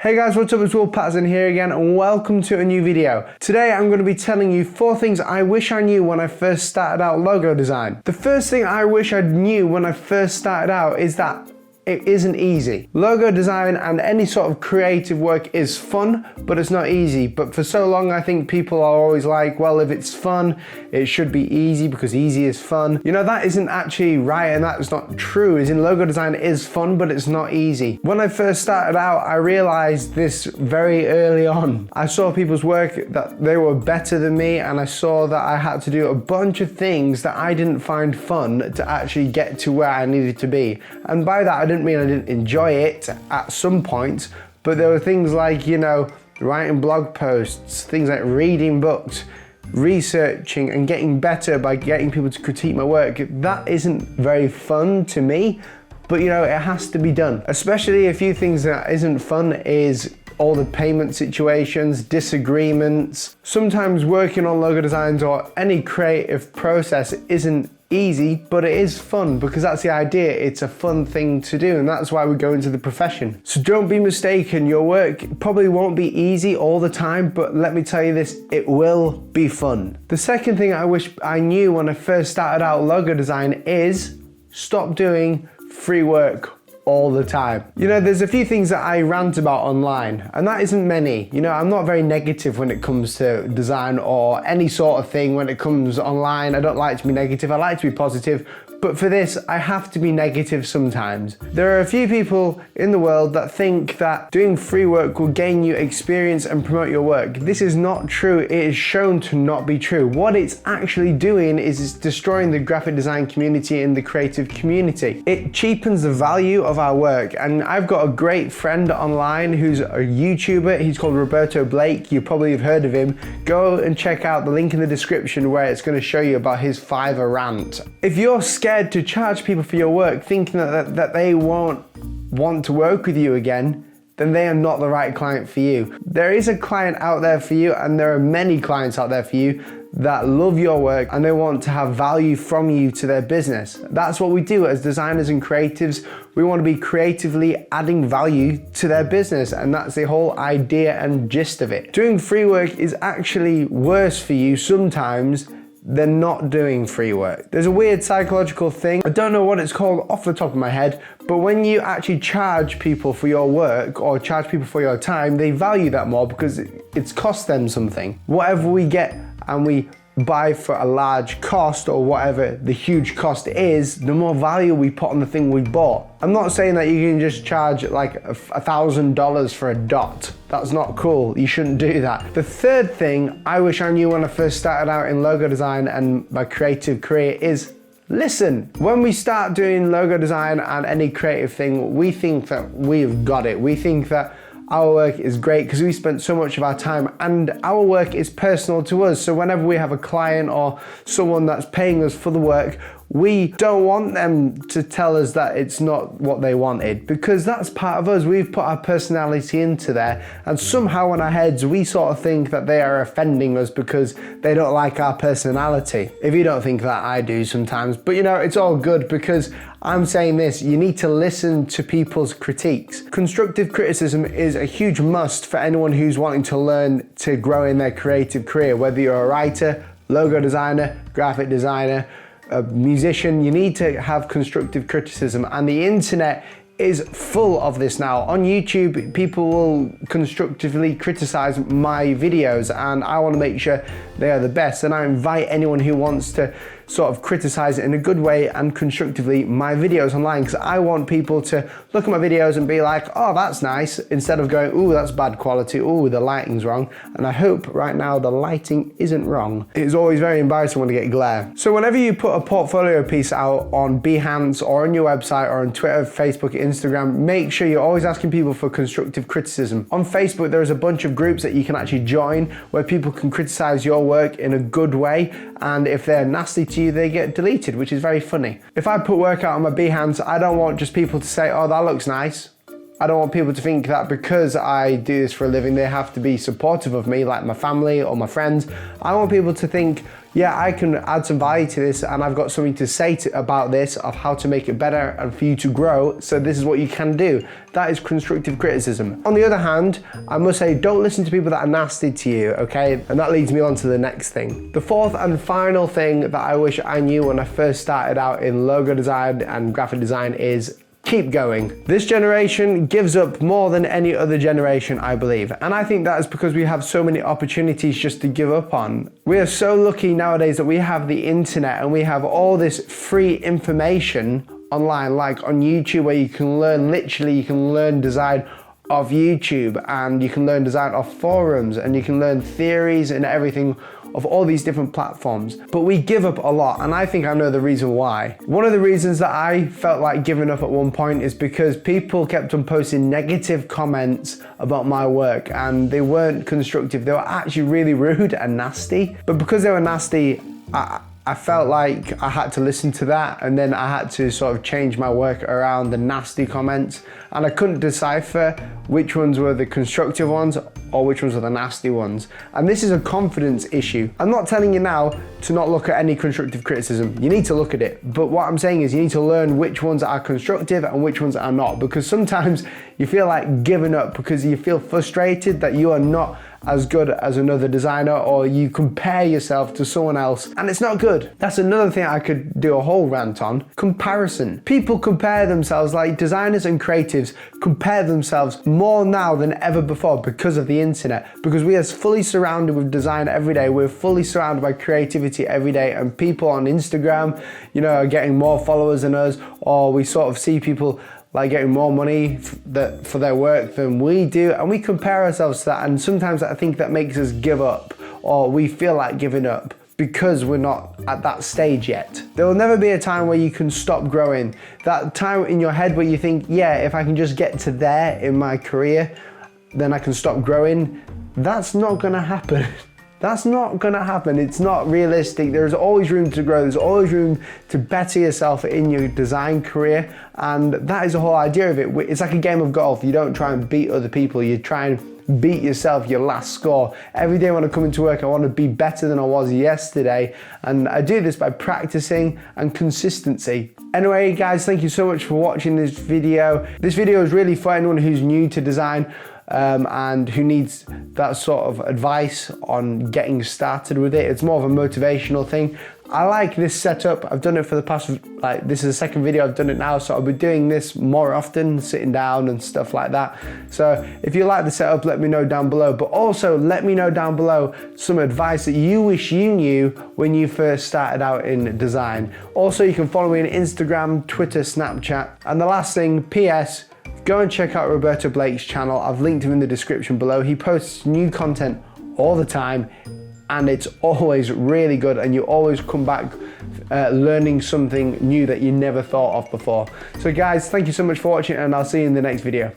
Hey guys, what's up? It's Will Patterson here again and welcome to a new video. Today I'm going to be telling you 4 things I wish I knew when I first started out logo design. The first thing I wish I knew when I first started out is that it isn't easy. Logo design and any sort of creative work is fun, but it's not easy. But for so long I think people are always like, well, if it's fun, it should be easy because easy is fun. You know, that isn't actually right and that is not true. As in, logo design is fun, but it's not easy. When I first started out, I realized this very early on. I saw people's work that they were better than me, and I saw that I had to do a bunch of things that I didn't find fun to actually get to where I needed to be. And by that I didn't mean I didn't enjoy it at some point, but there were things like, you know, writing blog posts, things like reading books, researching and getting better by getting people to critique my work. That isn't very fun to me, but you know, it has to be done. Especially a few things that isn't fun is all the payment situations, disagreements. Sometimes working on logo designs or any creative process isn't easy, but it is fun because that's the idea. It's a fun thing to do, and that's why we go into the profession. So don't be mistaken, your work probably won't be easy all the time, but let me tell you this, it will be fun. The second thing I wish I knew when I first started out logo design is stop doing free work all the time. You know, there's a few things that I rant about online, and that isn't many. You know, I'm not very negative when it comes to design or any sort of thing when it comes online. I don't like to be negative, I like to be positive. But for this, I have to be negative sometimes. There are a few people in the world that think that doing free work will gain you experience and promote your work. This is not true. It is shown to not be true. What it's actually doing is it's destroying the graphic design community and the creative community. It cheapens the value of our work. And I've got a great friend online who's a YouTuber. He's called Roberto Blake. You probably have heard of him. Go and check out the link in the description where it's going to show you about his Fiverr rant. If you're scared to charge people for your work, thinking that they won't want to work with you again, then they are not the right client for you. There is a client out there for you, and there are many clients out there for you that love your work and they want to have value from you to their business. That's what we do as designers and creatives. We want to be creatively adding value to their business, and that's the whole idea and gist of it. Doing free work is actually worse for you sometimes than not doing free work. There's a weird psychological thing, I don't know what it's called off the top of my head, but when you actually charge people for your work or charge people for your time, they value that more because it's cost them something. Whatever we get and we buy for a large cost, or whatever the huge cost is, the more value we put on the thing we bought. I'm not saying that you can just charge like $1,000 for a dot. That's not cool. You shouldn't do that. The third thing I wish I knew when I first started out in logo design and my creative career is listen. When we start doing logo design and any creative thing, we think that we've got it. We think that our work is great because we spent so much of our time, and our work is personal to us. So whenever we have a client or someone that's paying us for the work, we don't want them to tell us that it's not what they wanted, because that's part of us. We've put our personality into there, and somehow in our heads we sort of think that they are offending us because they don't like our personality. If you don't think that, I do sometimes, but you know, it's all good because I'm saying this, you need to listen to people's critiques. Constructive criticism is a huge must for anyone who's wanting to learn to grow in their creative career, whether you're a writer, logo designer, graphic designer, a musician. You need to have constructive criticism, and the internet is full of this now. On YouTube, people will constructively criticize my videos, and I want to make sure they are the best, and I invite anyone who wants to sort of criticize it in a good way and constructively my videos online, because I want people to look at my videos and be like, oh, that's nice, instead of going, ooh, that's bad quality, ooh, the lighting's wrong. And I hope right now the lighting isn't wrong. It's always very embarrassing when I get glare. So whenever you put a portfolio piece out on Behance or on your website or on Twitter, Facebook, Instagram, make sure you're always asking people for constructive criticism. On Facebook, there's a bunch of groups that you can actually join where people can criticize your work in a good way, and if they're nasty to you, they get deleted, which is very funny. If I put work out on my Behance, I don't want just people to say, oh, that looks nice. I don't want people to think that because I do this for a living, they have to be supportive of me, like my family or my friends. I want people to think, yeah, I can add some value to this and I've got something to say about this, of how to make it better and for you to grow. So this is what you can do. That is constructive criticism. On the other hand, I must say, don't listen to people that are nasty to you, okay? And that leads me on to the next thing. The fourth and final thing that I wish I knew when I first started out in logo design and graphic design is keep going. This generation gives up more than any other generation, I believe. And I think that is because we have so many opportunities just to give up on. We are so lucky nowadays that we have the internet and we have all this free information online, like on YouTube, where you can learn, literally you can learn design of YouTube, and you can learn design of forums, and you can learn theories and everything of all these different platforms. But we give up a lot, and I think I know the reason why. One of the reasons that I felt like giving up at one point is because people kept on posting negative comments about my work, and they weren't constructive. They were actually really rude and nasty. But because they were nasty, I felt like I had to listen to that, and then I had to sort of change my work around the nasty comments, and I couldn't decipher which ones were the constructive ones or which ones were the nasty ones. And this is a confidence issue. I'm not telling you now to not look at any constructive criticism. You need to look at it. But what I'm saying is you need to learn which ones are constructive and which ones are not, because sometimes you feel like giving up because you feel frustrated that you are not as good as another designer, or you compare yourself to someone else, and it's not good. That's another thing I could do a whole rant on. Comparison. People compare themselves, like designers and creatives compare themselves more now than ever before because of the internet, because we are fully surrounded with design every day. We're fully surrounded by creativity every day, and people on Instagram, you know, are getting more followers than us, or we sort of see people like getting more money for their work than we do, and we compare ourselves to that, and sometimes I think that makes us give up, or we feel like giving up because we're not at that stage yet. There will never be a time where you can stop growing. That time in your head where you think, yeah, if I can just get to there in my career, then I can stop growing. That's not gonna happen. That's not gonna happen. It's not realistic. There's always room to grow. There's always room to better yourself in your design career. And that is the whole idea of it. It's like a game of golf. You don't try and beat other people. You try and beat yourself, your last score. Every day when I come into work, I want to be better than I was yesterday. And I do this by practicing and consistency. Anyway, guys, thank you so much for watching this video. This video is really for anyone who's new to design, and who needs that sort of advice on getting started with it. It's more of a motivational thing. I like this setup. I've done it for the past, like, this is the second video I've done it now, so I'll be doing this more often, sitting down and stuff like that. So if you like the setup, let me know down below, but also let me know down below some advice that you wish you knew when you first started out in design. Also, you can follow me on Instagram, Twitter, Snapchat. And the last thing, PS, go and check out Roberto Blake's channel. I've linked him in the description below. He posts new content all the time, and it's always really good, and you always come back learning something new that you never thought of before. So guys, thank you so much for watching, and I'll see you in the next video.